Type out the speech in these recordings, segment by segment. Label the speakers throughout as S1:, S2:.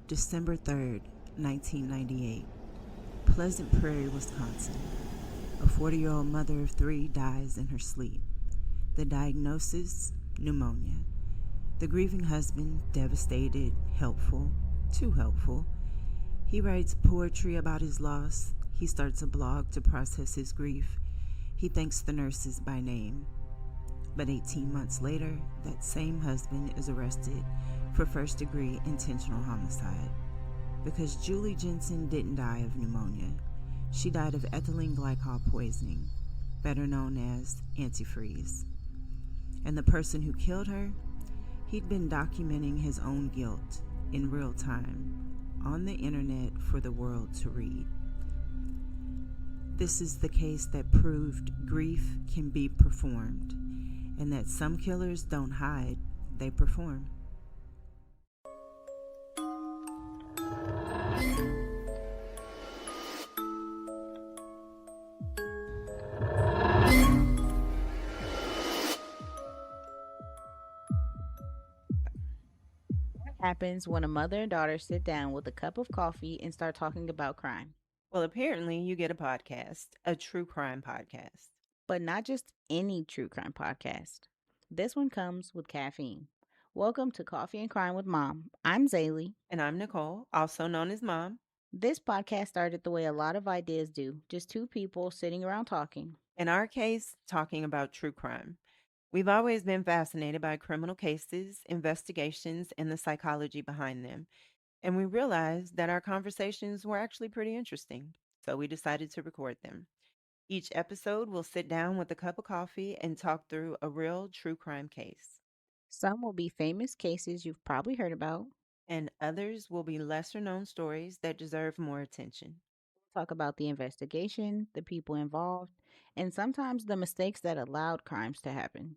S1: December 3rd, 1998. Pleasant Prairie, Wisconsin. A 40-year-old mother of three dies in her sleep. The diagnosis, pneumonia. The grieving husband, devastated, helpful, too helpful. He writes poetry about his loss. He starts a blog to process his grief. He thanks the nurses by name. But 18 months later, that same husband is arrested for first-degree intentional homicide. Because Julie Jensen didn't die of pneumonia. She died of ethylene glycol poisoning, better known as antifreeze. And the person who killed her, he'd been documenting his own guilt in real time on the internet for the world to read. This is the case that proved grief can be performed, and that some killers don't hide, they perform.
S2: Happens when a mother and daughter sit down with a cup of coffee and start talking about crime.
S1: Well, apparently you get a podcast, a true crime podcast.
S2: But not just any true crime podcast. This one comes with caffeine. Welcome to Coffee and Crime with Mom. I'm Zaylee.
S1: And I'm Nicole, also known as Mom.
S2: This podcast started the way a lot of ideas do, just two people sitting around talking.
S1: In our case, talking about true crime. We've always been fascinated by criminal cases, investigations, and the psychology behind them. And we realized that our conversations were actually pretty interesting, so we decided to record them. Each episode, we'll sit down with a cup of coffee and talk through a real true crime case.
S2: Some will be famous cases you've probably heard about.
S1: And others will be lesser known stories that deserve more attention.
S2: We'll talk about the investigation, the people involved, and sometimes the mistakes that allowed crimes to happen.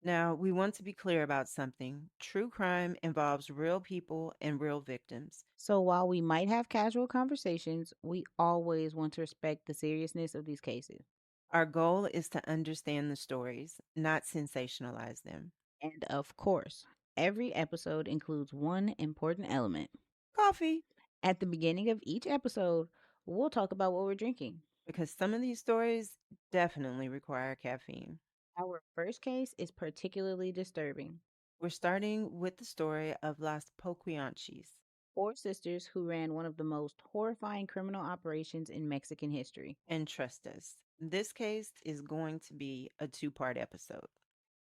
S1: Now, we want to be clear about something. True crime involves real people and real victims.
S2: So while we might have casual conversations, we always want to respect the seriousness of these cases.
S1: Our goal is to understand the stories, not sensationalize them.
S2: And of course, every episode includes one important element.
S1: Coffee.
S2: At the beginning of each episode, we'll talk about what we're drinking.
S1: Because some of these stories definitely require caffeine.
S2: Our first case is particularly disturbing.
S1: We're starting with the story of Las Poquianchis.
S2: 4 sisters who ran one of the most horrifying criminal operations in Mexican history.
S1: And trust us, this case is going to be a 2-part episode.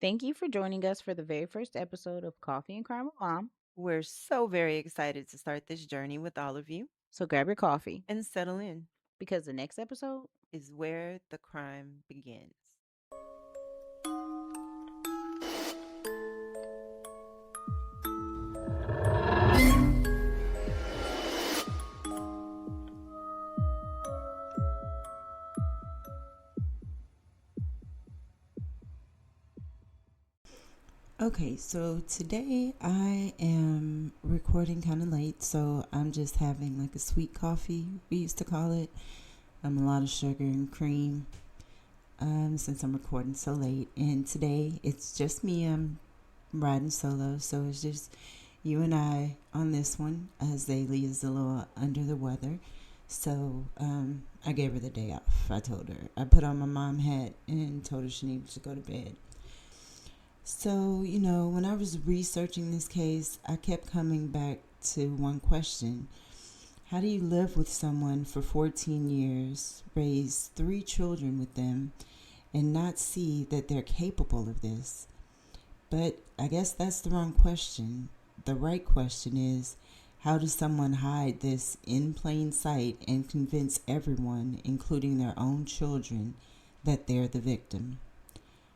S2: Thank you for joining us for the very first episode of Coffee and Crime with Mom.
S1: We're so very excited to start this journey with all of you.
S2: So grab your coffee
S1: and settle in,
S2: because the next episode
S1: is where the crime begins. Okay, so today I am recording kind of late, so I'm just having like a sweet coffee, we used to call it. A lot of sugar and cream, since I'm recording so late. And today it's just me, I'm riding solo, so it's just you and I on this one, as Zaylee is a little under the weather. So I gave her the day off. I told her, I put on my mom hat and told her she needed to go to bed. So, when I was researching this case, I kept coming back to one question. How do you live with someone for 14 years, raise 3 children with them, and not see that they're capable of this? But I guess that's the wrong question. The right question is, how does someone hide this in plain sight and convince everyone, including their own children, that they're the victim?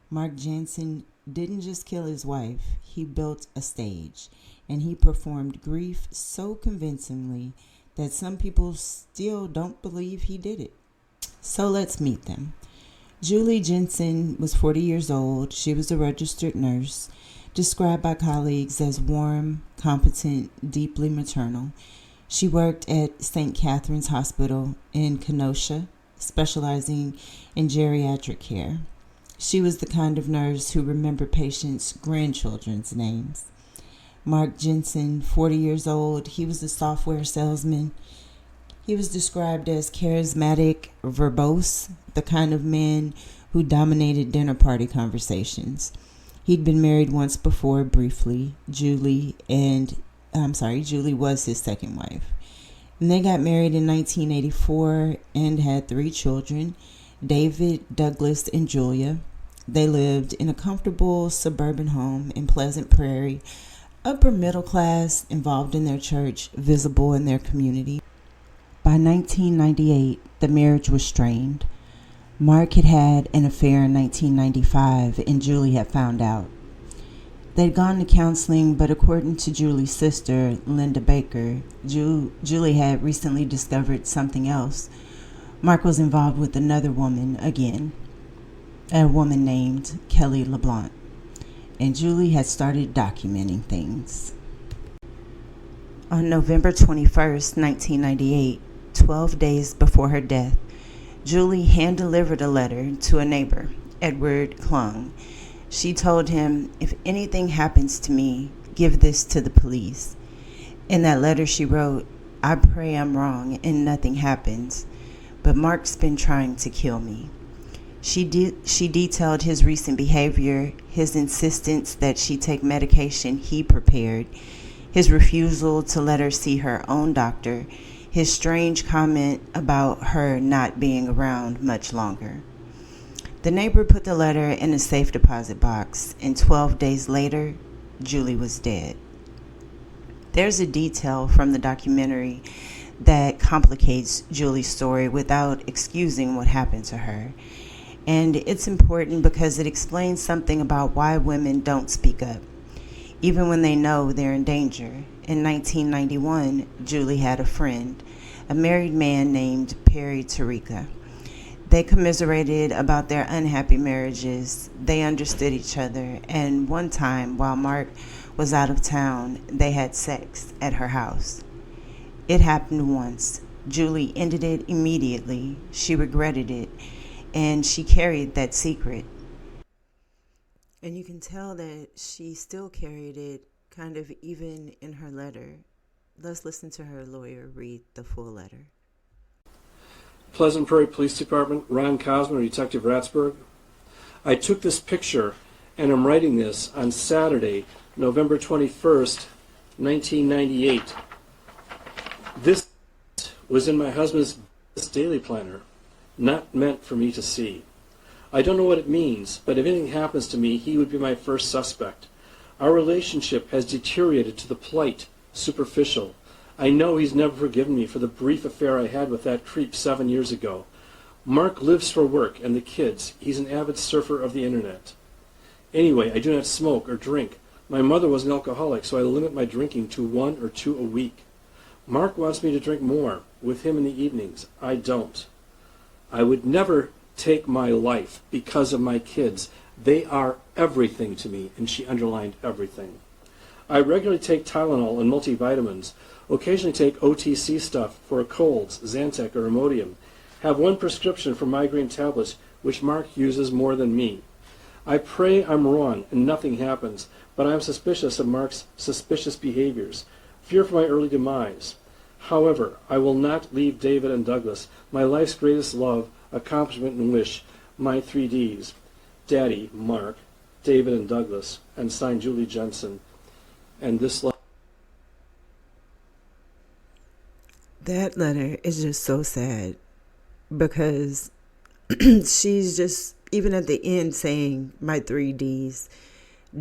S1: Mark Jansen didn't just kill his wife, he built a stage, and he performed grief so convincingly that some people still don't believe he did it. So let's meet them. Julie Jensen was 40 years old. She was a registered nurse, described by colleagues as warm, competent, deeply maternal. She worked at St. Catherine's Hospital in Kenosha, specializing in geriatric care. She was the kind of nurse who remembered patients' grandchildren's names. Mark Jensen, 40 years old, he was a software salesman. He was described as charismatic, verbose, the kind of man who dominated dinner party conversations. He'd been married once before, briefly. Julie was his second wife. And they got married in 1984 and had 3 children, David, Douglas, and Julia. They lived in a comfortable suburban home in Pleasant Prairie, upper middle class, involved in their church, visible in their community. By 1998, the marriage was strained. Mark had had an affair in 1995, and Julie had found out. They'd gone to counseling, but according to Julie's sister, Linda Baker, Julie had recently discovered something else. Mark was involved with another woman again, a woman named Kelly LeBlanc, and Julie had started documenting things. On November 21st, 1998, 12 days before her death, Julie hand-delivered a letter to a neighbor, Edward Klung. She told him, "If anything happens to me, give this to the police." In that letter she wrote, "I pray I'm wrong and nothing happens, but Mark's been trying to kill me." She detailed his recent behavior, his insistence that she take medication he prepared, his refusal to let her see her own doctor, his strange comment about her not being around much longer. The neighbor put the letter in a safe deposit box, and 12 days later, Julie was dead. There's a detail from the documentary that complicates Julie's story without excusing what happened to her. And it's important because it explains something about why women don't speak up, even when they know they're in danger. In 1991, Julie had a friend, a married man named Perry Tarika. They commiserated about their unhappy marriages. They understood each other, and one time, while Mark was out of town, they had sex at her house. It happened once. Julie ended it immediately. She regretted it, and she carried that secret. And you can tell that she still carried it, kind of even in her letter. Let's listen to her lawyer read the full letter.
S3: Pleasant Prairie Police Department, Ron Cosman, Detective Ratsburg. I took this picture and I'm writing this on Saturday, November 21st, 1998. This was in my husband's daily planner, not meant for me to see. I don't know what it means, but if anything happens to me, he would be my first suspect. Our relationship has deteriorated to the plight, superficial. I know he's never forgiven me for the brief affair I had with that creep 7 years ago. Mark lives for work and the kids. He's an avid surfer of the internet. Anyway, I do not smoke or drink. My mother was an alcoholic, so I limit my drinking to 1 or 2 a week. Mark wants me to drink more with him in the evenings. I don't. I would never take my life because of my kids. They are everything to me, and she underlined everything. I regularly take Tylenol and multivitamins, occasionally take OTC stuff for colds, Zantac or Imodium, have 1 prescription for migraine tablets, which Mark uses more than me. I pray I'm wrong and nothing happens, but I'm suspicious of Mark's suspicious behaviors, fear for my early demise. However, I will not leave David and Douglas, my life's greatest love, accomplishment, and wish, my 3 Ds, Daddy, Mark, David, and Douglas, and signed Julie Jensen. And this letter.
S1: That letter is just so sad because she's just, even at the end, saying my 3 Ds,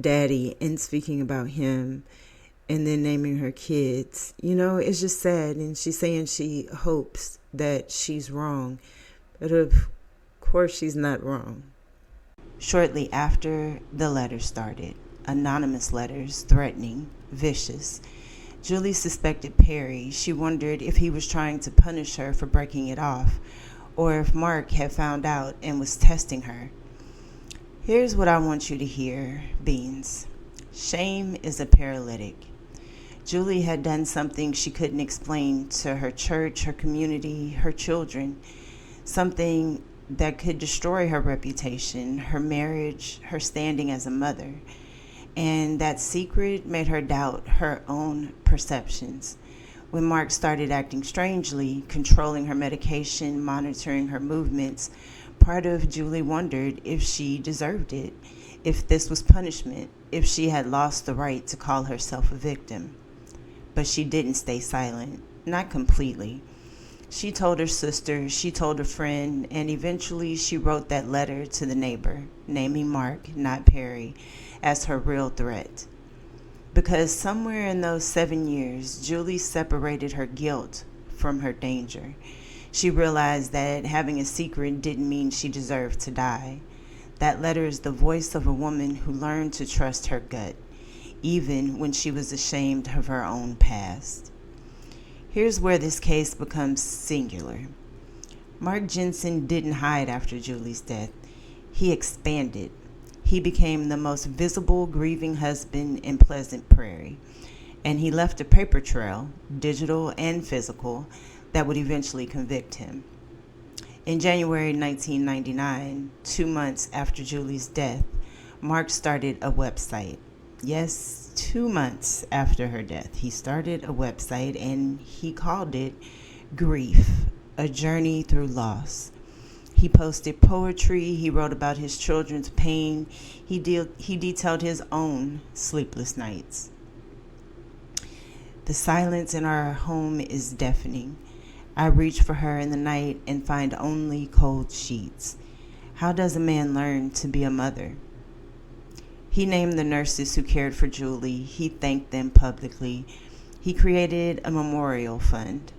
S1: Daddy, and speaking about him, and then naming her kids. You know, it's just sad. And she's saying she hopes that she's wrong. But of course she's not wrong. Shortly after, the letters started. Anonymous letters, threatening, vicious. Julie suspected Perry. She wondered if he was trying to punish her for breaking it off, or if Mark had found out and was testing her. Here's what I want you to hear, Beans. Shame is a paralytic. Julie had done something she couldn't explain to her church, her community, her children, something that could destroy her reputation, her marriage, her standing as a mother. And that secret made her doubt her own perceptions. When Mark started acting strangely, controlling her medication, monitoring her movements, part of Julie wondered if she deserved it, if this was punishment, if she had lost the right to call herself a victim. But she didn't stay silent, not completely. She told her sister, she told a friend, and eventually she wrote that letter to the neighbor, naming Mark, not Perry, as her real threat. Because somewhere in those 7 years, Julie separated her guilt from her danger. She realized that having a secret didn't mean she deserved to die. That letter is the voice of a woman who learned to trust her gut, even when she was ashamed of her own past. Here's where this case becomes singular. Mark Jensen didn't hide after Julie's death. He expanded. He became the most visible grieving husband in Pleasant Prairie. And he left a paper trail, digital and physical, that would eventually convict him. In January 1999, 2 months after Julie's death, Mark started a website. Yes, 2 months after her death, he started a website and he called it Grief, a Journey Through Loss. He posted poetry, he wrote about his children's pain, he detailed his own sleepless nights. The silence in our home is deafening. I reach for her in the night and find only cold sheets. How does a man learn to be a mother? He named the nurses who cared for Julie. He thanked them publicly. He created a memorial fund.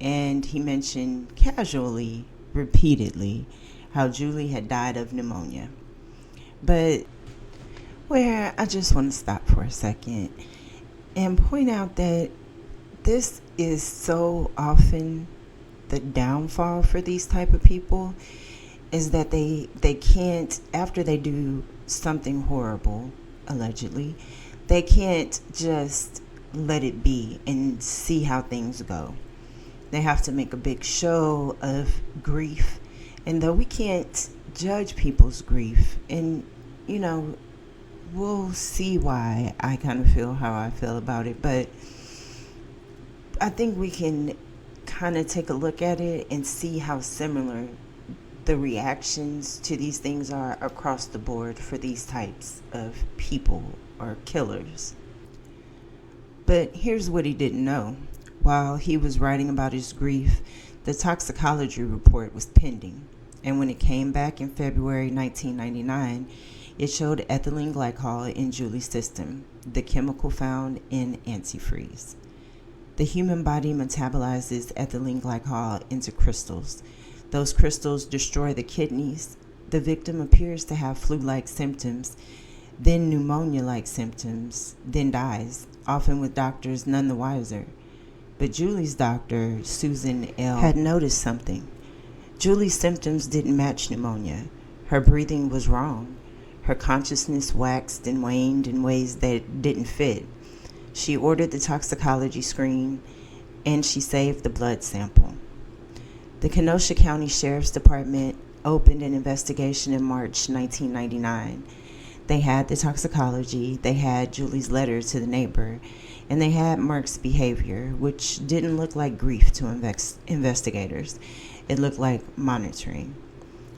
S1: And he mentioned casually, repeatedly, how Julie had died of pneumonia. But where I just want to stop for a second and point out that this is so often the downfall for these type of people, is that they can't, after they do something horrible, allegedly, they can't just let it be and see how things go. They have to make a big show of grief. And though we can't judge people's grief, and, we'll see why I kind of feel how I feel about it, but I think we can kind of take a look at it and see how similar the reactions to these things are across the board for these types of people or killers. But here's what he didn't know. While he was writing about his grief, the toxicology report was pending. And when it came back in February 1999, it showed ethylene glycol in Julie's system, the chemical found in antifreeze. The human body metabolizes ethylene glycol into crystals. Those crystals destroy the kidneys. The victim appears to have flu-like symptoms, then pneumonia-like symptoms, then dies, often with doctors none the wiser. But Julie's doctor, Susan L., had noticed something. Julie's symptoms didn't match pneumonia. Her breathing was wrong. Her consciousness waxed and waned in ways that didn't fit. She ordered the toxicology screen, and she saved the blood sample. The Kenosha County Sheriff's Department opened an investigation in March 1999. They had the toxicology, they had Julie's letter to the neighbor, and they had Mark's behavior, which didn't look like grief to investigators. It looked like monitoring.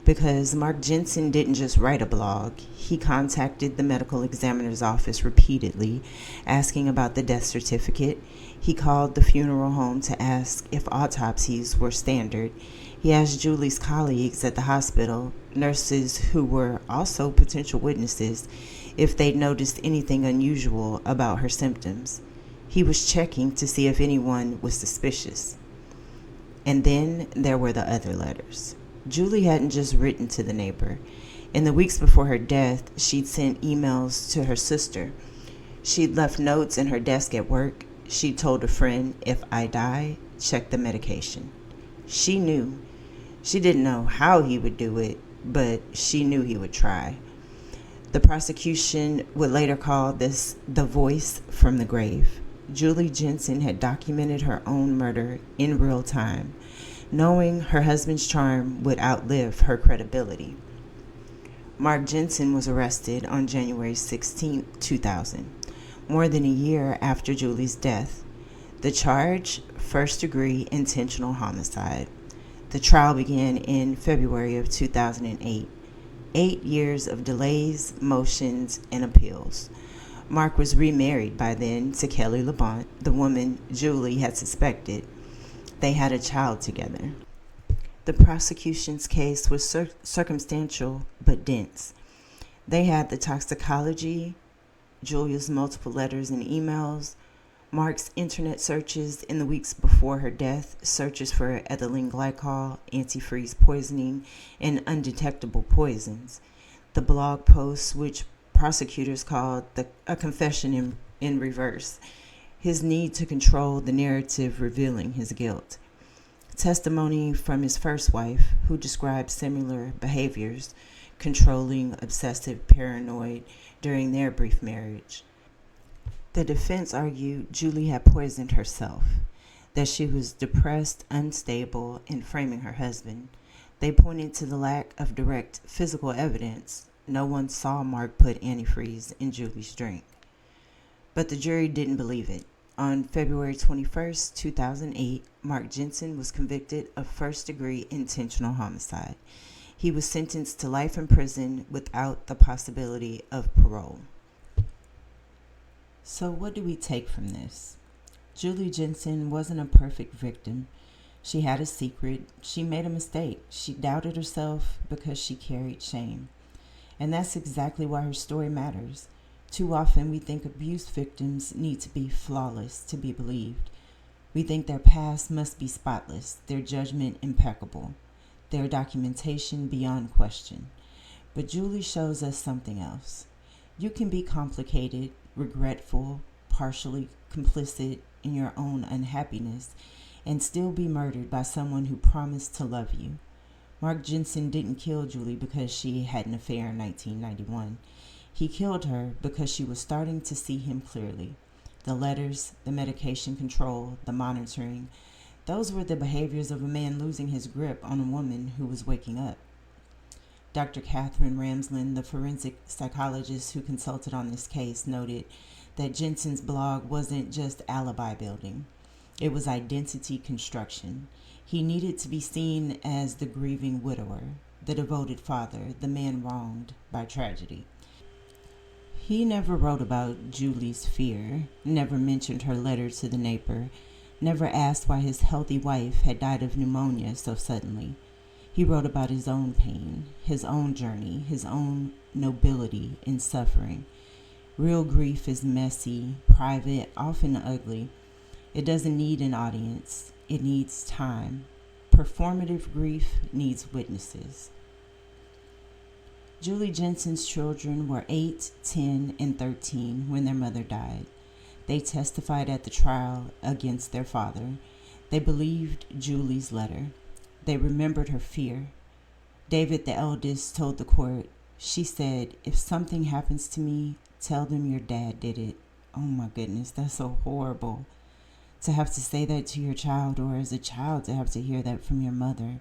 S1: Because Mark Jensen didn't just write a blog. He contacted the medical examiner's office repeatedly, asking about the death certificate. He called the funeral home to ask if autopsies were standard. He asked Julie's colleagues at the hospital, nurses who were also potential witnesses, if they'd noticed anything unusual about her symptoms. He was checking to see if anyone was suspicious. And then there were the other letters. Julie hadn't just written to the neighbor. In the weeks before her death, she'd sent emails to her sister. She'd left notes in her desk at work. She'd told a friend, if I die, check the medication. She knew. She didn't know how he would do it, but she knew he would try. The prosecution would later call this the voice from the grave. Julie Jensen had documented her own murder in real time, knowing her husband's charm would outlive her credibility. Mark Jensen was arrested on January 16, 2000, more than a year after Julie's death. The charge, first-degree intentional homicide. The trial began in February of 2008. 8 years of delays, motions, and appeals. Mark was remarried by then to Kelly LeBont, the woman Julie had suspected. They had a child together. The prosecution's case was circumstantial but dense. They had the toxicology, Julia's multiple letters and emails, Mark's internet searches in the weeks before her death, searches for ethylene glycol, antifreeze poisoning, and undetectable poisons. The blog posts, which prosecutors called a confession in reverse. His need to control the narrative revealing his guilt. Testimony from his first wife, who described similar behaviors, controlling, obsessive, paranoid, during their brief marriage. The defense argued Julie had poisoned herself, that she was depressed, unstable, and framing her husband. They pointed to the lack of direct physical evidence. No one saw Mark put antifreeze in Julie's drink. But the jury didn't believe it. On February 21, 2008, Mark Jensen was convicted of first-degree intentional homicide. He was sentenced to life in prison without the possibility of parole. So what do we take from this? Julie Jensen wasn't a perfect victim. She had a secret. She made a mistake. She doubted herself because she carried shame. And that's exactly why her story matters. Too often we think abuse victims need to be flawless to be believed. We think their past must be spotless, their judgment impeccable, their documentation beyond question. But Julie shows us something else. You can be complicated, regretful, partially complicit in your own unhappiness, and still be murdered by someone who promised to love you. Mark Jensen didn't kill Julie because she had an affair in 1991. He killed her because she was starting to see him clearly. The letters, the medication control, the monitoring, those were the behaviors of a man losing his grip on a woman who was waking up. Dr. Katherine Ramsland, the forensic psychologist who consulted on this case, noted that Jensen's blog wasn't just alibi building. It was identity construction. He needed to be seen as the grieving widower, the devoted father, the man wronged by tragedy. He never wrote about Julie's fear, never mentioned her letter to the neighbor, never asked why his healthy wife had died of pneumonia so suddenly. He wrote about his own pain, his own journey, his own nobility in suffering. Real grief is messy, private, often ugly. It doesn't need an audience. It needs time. Performative grief needs witnesses. Julie Jensen's children were 8, 10, and 13 when their mother died. They testified at the trial against their father. They believed Julie's letter. They remembered her fear. David, the eldest, told the court, she said, "If something happens to me, tell them your dad did it." Oh my goodness, that's so horrible. To have to say that to your child, or as a child to have to hear that from your mother.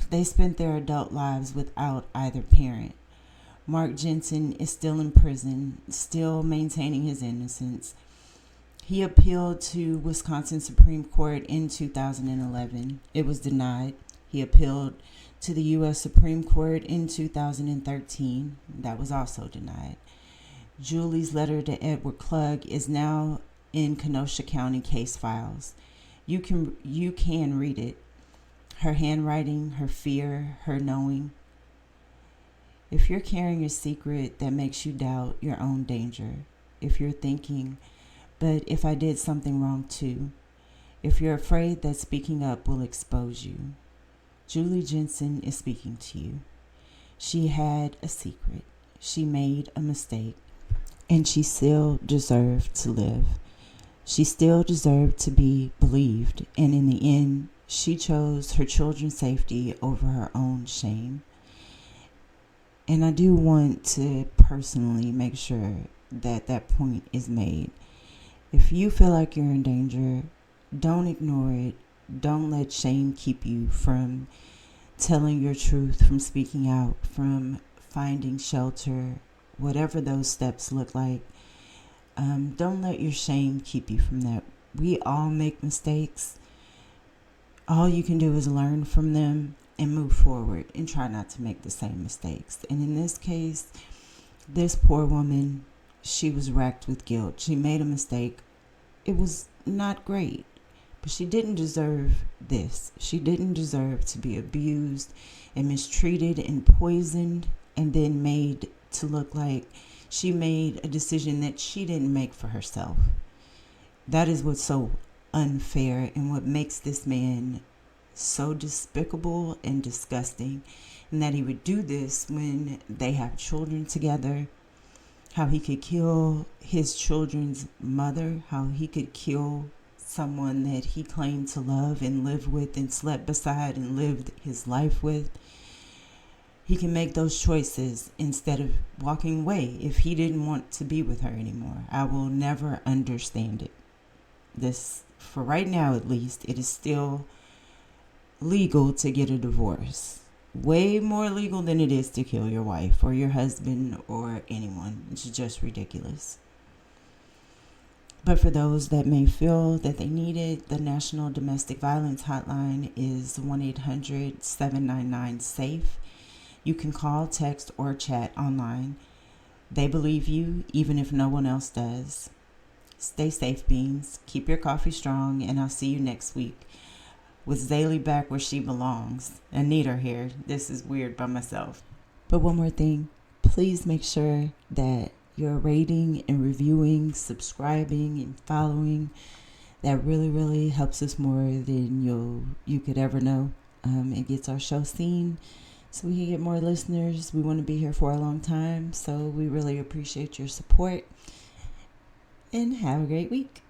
S1: They spent their adult lives without either parent. Mark Jensen is still in prison, still maintaining his innocence. He appealed to Wisconsin Supreme Court in 2011. It was denied. He appealed to the U.S. Supreme Court in 2013. That was also denied. Julie's letter to Edward Klug is now in Kenosha County case files. You can read it. Her handwriting, her fear, her knowing. If you're carrying a secret that makes you doubt your own danger, if you're thinking, but if I did something wrong too, if you're afraid that speaking up will expose you, Julie Jensen is speaking to you. She had a secret. She made a mistake, and she still deserved to live. She still deserved to be believed, and in the end, she chose her children's safety over her own shame. And I do want to personally make sure that that point is made. If you feel like you're in danger, don't ignore it. Don't let shame keep you from telling your truth, from speaking out, from finding shelter, whatever those steps look like. Don't let your shame keep you from that. We all make mistakes. All you can do is learn from them and move forward and try not to make the same mistakes. And in this case, this poor woman, she was racked with guilt. She made a mistake. It was not great, but she didn't deserve this. She didn't deserve to be abused and mistreated and poisoned and then made to look like she made a decision that she didn't make for herself. That is what's so unfair and what makes this man so despicable and disgusting, and that he would do this when they have children together, how he could kill his children's mother, how he could kill someone that he claimed to love and live with and slept beside and lived his life with. He can make those choices instead of walking away if he didn't want to be with her anymore. I will never understand it. This, for right now at least, it is still legal to get a divorce. Way more legal than it is to kill your wife or your husband or anyone. It's just ridiculous. But for those that may feel that they need it, the National Domestic Violence Hotline is 1-800-799-SAFE. You can call, text, or chat online. They believe you, even if no one else does. Stay safe, beans. Keep your coffee strong, and I'll see you next week with Zaylee back where she belongs. I need her here. This is weird by myself. But one more thing. Please make sure that you're rating and reviewing, subscribing, and following. That really, really helps us more than you could ever know. It gets our show seen, so we can get more listeners. We want to be here for a long time, so we really appreciate your support. And have a great week.